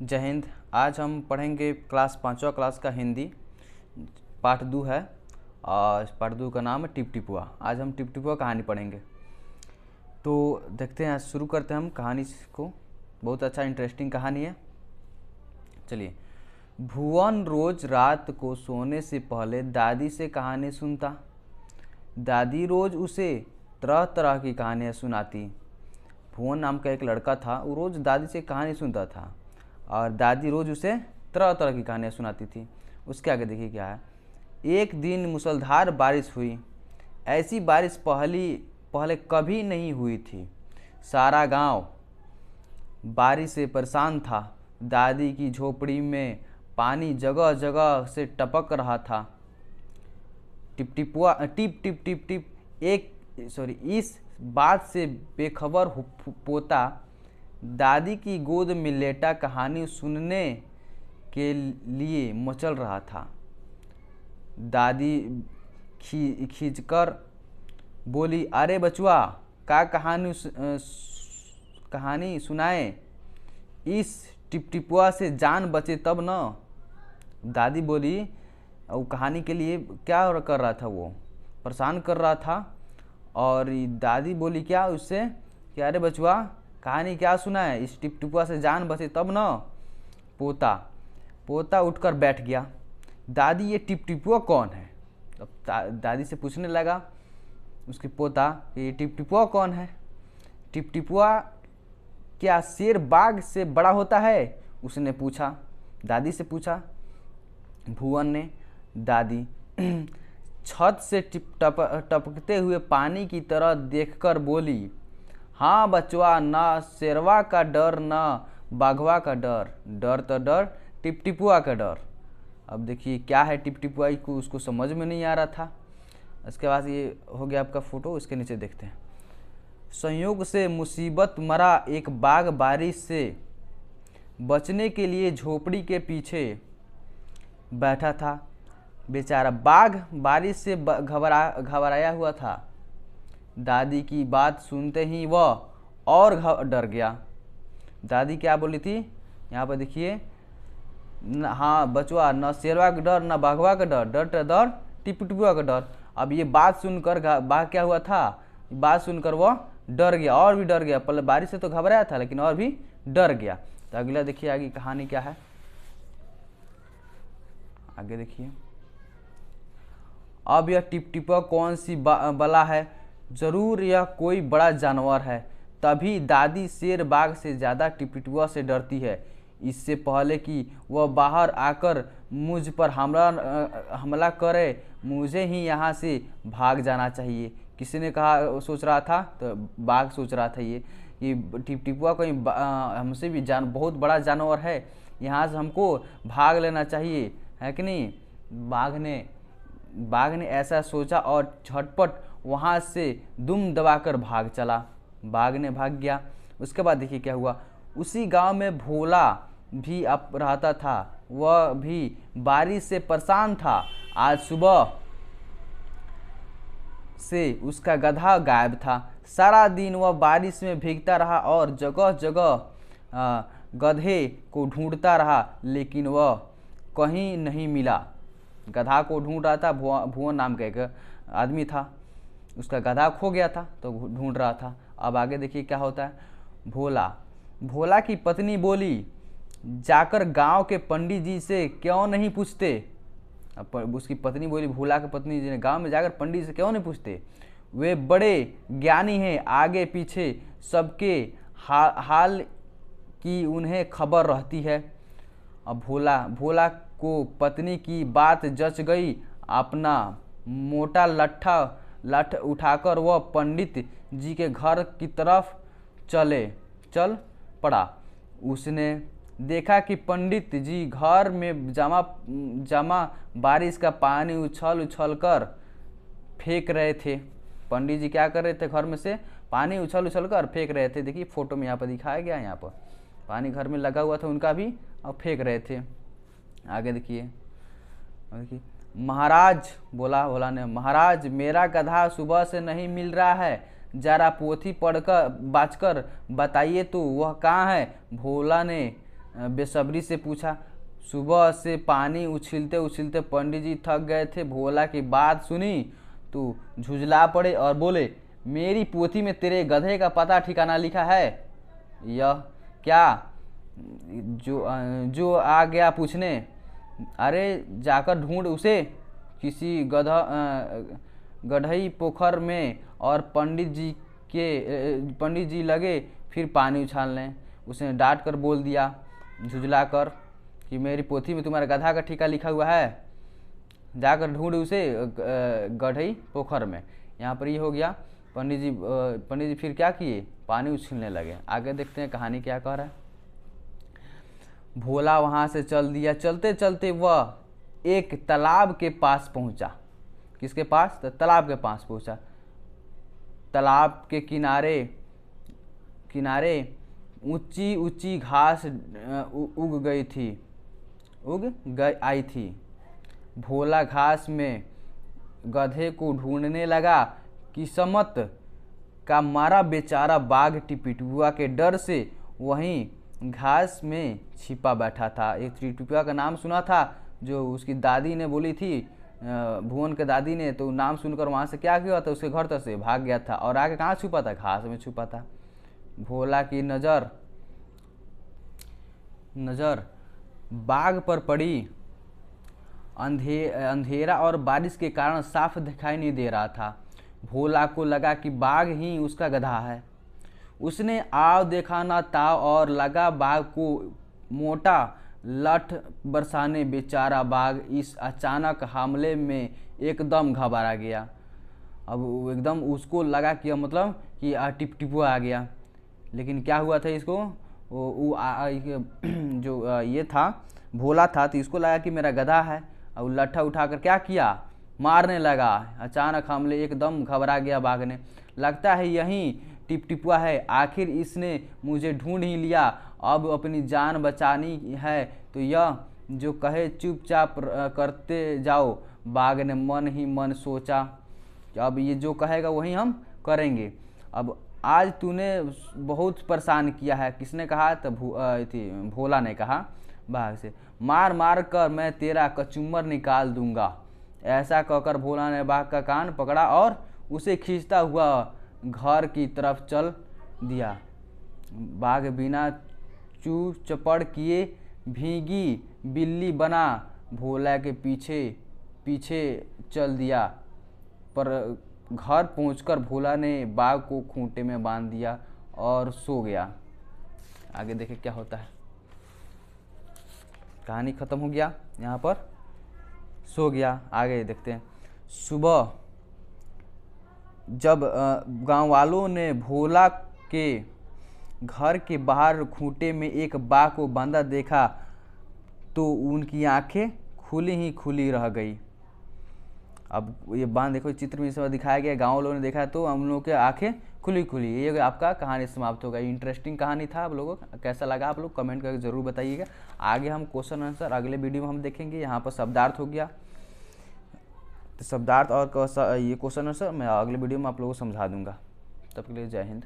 जय हिंद। आज हम पढ़ेंगे क्लास 5वां क्लास का हिंदी पाठ 2 है और पाठ 2 का नाम है टिप टिपुआ। आज हम टिप टिपुआ कहानी पढ़ेंगे। तो देखते हैं, शुरू करते हैं हम कहानी को। बहुत अच्छा इंटरेस्टिंग कहानी है। चलिए। भुवन रोज रात को सोने से पहले दादी से कहानी सुनता। दादी रोज उसे तरह तरह की कहानियाँ सुनाती। भुवन नाम का एक लड़का था, वो रोज़ दादी से कहानी सुनता था और दादी रोज़ उसे तरह तरह की कहानियाँ सुनाती थी। उसके आगे देखिए क्या है। एक दिन मूसलाधार बारिश हुई। ऐसी बारिश पहले कभी नहीं हुई थी। सारा गांव बारिश से परेशान था। दादी की झोपड़ी में पानी जगह जगह से टपक रहा था। टिप टिप टिप टिप इस बात से बेखबर पोता दादी की गोद में लेटा कहानी सुनने के लिए मचल रहा था। दादी खींचकर बोली, अरे बचुआ, का कहानी सुनाए। इस टिपटिपुआ से जान बचे तब न। दादी बोली। वो कहानी के लिए क्या कर रहा था, वो परेशान कर रहा था। और दादी बोली क्या उससे कि अरे बचुआ, कहानी क्या सुना है, इस टिपटिपुआ से जान बचे तब न। पोता उठकर बैठ गया। दादी, ये टिपटिपुआ कौन है? अब दादी से पूछने लगा उसके पोता कि ये टिपटिपुआ कौन है। टिपटिपुआ क्या शेर बाघ से बड़ा होता है? उसने पूछा। दादी से पूछा भुवन ने। दादी छत से टपकते हुए पानी की तरह देखकर बोली, हाँ बचवा, ना शेरवा का डर ना बाघवा का डर, डर तो डर टिपटिपुआ का डर। अब देखिए क्या है टिपटिपुआ को, उसको समझ में नहीं आ रहा था। इसके बाद ये हो गया आपका फोटो। इसके नीचे देखते हैं। संयोग से मुसीबत मरा एक बाघ बारिश से बचने के लिए झोपड़ी के पीछे बैठा था। बेचारा बाघ बारिश से घबराया हुआ था। दादी की बात सुनते ही वह और डर गया। दादी क्या बोली थी यहाँ पर देखिए, हाँ बचवा, न शेरवा का डर न बाघवा का डर, डर डर टिपटिपुआ का डर। अब ये बात सुनकर बाघ क्या हुआ था, बात सुनकर वह डर गया, और भी डर गया। पहले बारिश से तो घबराया था लेकिन और भी डर गया। तो अगला देखिए आगे कहानी क्या है। आगे देखिए। अब यह टिपटिपुआ कौन सी बला है? जरूर यह कोई बड़ा जानवर है। तभी दादी शेर बाघ से ज़्यादा टिपटिपुआ से डरती है। इससे पहले कि वह बाहर आकर मुझ पर हमला करे, मुझे ही यहाँ से भाग जाना चाहिए। किसी ने कहा, सोच रहा था, तो बाघ सोच रहा था ये कि टिपटिपुआ कोई हमसे भी बहुत बड़ा जानवर है, यहाँ से हमको भाग लेना चाहिए, है कि नहीं। बाघ ने ऐसा सोचा और झटपट वहाँ से दुम दबाकर भाग चला। बाघ ने भाग गया। उसके बाद देखिए क्या हुआ। उसी गांव में भोला भी अब रहता था। वह भी बारिश से परेशान था। आज सुबह से उसका गधा गायब था। सारा दिन वह बारिश में भीगता रहा और जगह जगह गधे को ढूंढता रहा, लेकिन वह कहीं नहीं मिला। गधा को ढूंढ रहा था। भुवन नाम का एक आदमी था, उसका गधा खो गया था तो ढूंढ रहा था। अब आगे देखिए क्या होता है। भोला की पत्नी बोली, जाकर गांव के पंडित जी से क्यों नहीं पूछते। अब उसकी पत्नी बोली, भोला की पत्नी जी ने, गांव में जाकर पंडित से क्यों नहीं पूछते, वे बड़े ज्ञानी हैं, आगे पीछे सबके हाल की उन्हें खबर रहती है। अब भोला को पत्नी की बात जच गई। अपना मोटा लठ उठाकर वह पंडित जी के घर की तरफ चल पड़ा। उसने देखा कि पंडित जी घर में जमा बारिश का पानी उछल कर फेंक रहे थे। पंडित जी क्या कर रहे थे, घर में से पानी उछल कर फेंक रहे थे। देखिए फोटो में यहाँ पर दिखाया गया, यहाँ पर पानी घर में लगा हुआ था उनका भी, और फेंक रहे थे। आगे देखिए। महाराज, भोला ने, महाराज मेरा गधा सुबह से नहीं मिल रहा है, जरा पोथी पढ़कर बाँचकर बताइए तो वह कहाँ है। भोला ने बेसब्री से पूछा। सुबह से पानी उछलते उछलते पंडित जी थक गए थे। भोला की बात सुनी तो झुंझला पड़े और बोले, मेरी पोथी में तेरे गधे का पता ठिकाना लिखा है? यह क्या? जो आ गया पूछने। अरे जाकर ढूंढ उसे किसी गढ़ई पोखर में और पंडित जी लगे फिर पानी उछालने। उसने डांट कर बोल दिया झुझला कर कि मेरी पोथी में तुम्हारा गधा का ठिकाना लिखा हुआ है, जाकर ढूंढ उसे गढ़ई पोखर में। यहाँ पर ये हो गया। पंडित जी फिर क्या किए? पानी उछलने लगे। आगे देखते हैं कहानी क्या कह रहा है। भोला वहाँ से चल दिया। चलते चलते वह एक तालाब के पास पहुँचा। किसके पास? तो तालाब के पास पहुँचा। तालाब के किनारे ऊंची ऊंची घास आई थी। भोला घास में गधे को ढूंढने लगा। किस्मत का मारा बेचारा बाघ टिपटिपुआ के डर से वहीं घास में छिपा बैठा था। एक टिपटिपुआ का नाम सुना था जो उसकी दादी ने बोली थी, भुवन के दादी ने, तो नाम सुनकर वहाँ से क्या किया था, उसके घर तक से भाग गया था और आगे कहाँ छुपा था? घास में छुपा था। भोला की नज़र बाघ पर पड़ी। अंधेरा और बारिश के कारण साफ दिखाई नहीं दे रहा था। भोला को लगा कि बाघ ही उसका गधा है। उसने आव देखा ना था और लगा बाघ को मोटा लठ बरसाने। बेचारा बाघ इस अचानक हमले में एकदम घबरा गया। अब एकदम उसको लगा कि मतलब कि टिपटिपुआ आ गया। लेकिन क्या हुआ था इसको? जो ये था भोला था, तो इसको लगा कि मेरा गधा है। और लट्ठा उठाकर क्या किया? मारने लगा। अचानक हमले, एकदम घबरा गया बाघ ने। लगता है यही टिपटिपुआ है, आखिर इसने मुझे ढूंढ ही लिया। अब अपनी जान बचानी है तो यह जो कहे चुपचाप करते जाओ। बाघ ने मन ही मन सोचा कि अब ये जो कहेगा वही हम करेंगे। अब आज तूने बहुत परेशान किया है। किसने कहा? तो भोला ने कहा बाघ से, मार मार कर मैं तेरा कचूमर निकाल दूंगा। ऐसा कहकर भोला ने बाघ का कान पकड़ा और उसे खींचता हुआ घर की तरफ चल दिया। बाघ बिना चू चपड़ किए भीगी बिल्ली बना भोला के पीछे पीछे चल दिया। पर घर पहुंचकर भोला ने बाघ को खूंटे में बांध दिया और सो गया। आगे देखें क्या होता है। कहानी खत्म हो गया, यहाँ पर सो गया। आगे देखते हैं। सुबह जब गांव वालों ने भोला के घर के बाहर खूंटे में एक बाघ को बांधा देखा तो उनकी आंखें खुली ही खुली रह गई। अब ये बांध देखो, चित्र में सब दिखाया गया। गांव लोगों ने देखा तो हम लोगों की आंखें खुली खुली। ये आपका कहानी समाप्त होगा। इंटरेस्टिंग कहानी था। आप लोगों को कैसा लगा आप लोग कमेंट करके ज़रूर बताइएगा। आगे हम क्वेश्चन आंसर अगले वीडियो में हम देखेंगे। यहाँ पर शब्दार्थ हो गया, तो शब्दार्थ और ये क्वेश्चन आंसर मैं अगले वीडियो में आप लोगों को समझा दूंगा। तब के लिए जय हिंद।